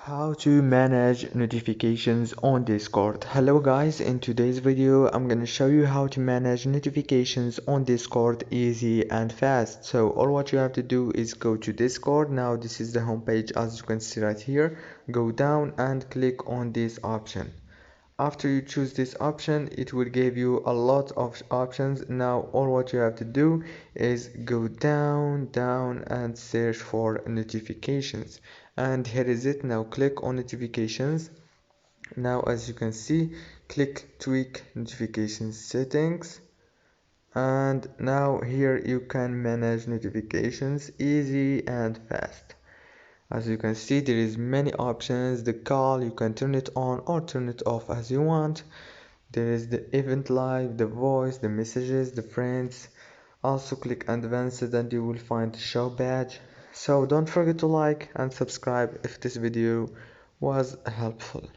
How to manage notifications on Discord. Hello guys, in today's video I'm gonna show you how to manage notifications on Discord easy and fast. So all what you have to do is go to Discord. Now this is the homepage, as you can see right here. Go down and click on this option. After you choose this option, it will give you a lot of options. Now all what you have to do is go down and search for notifications, and here is it. Now click on notifications. Now as you can see, click tweak notification settings, and now here you can manage notifications easy and fast. As you can see, there is many options. The call, you can turn it on or turn it off as you want. There is the event live, the voice, the messages, the friends. Also click advanced and you will find the show badge. So don't forget to like and subscribe if this video was helpful.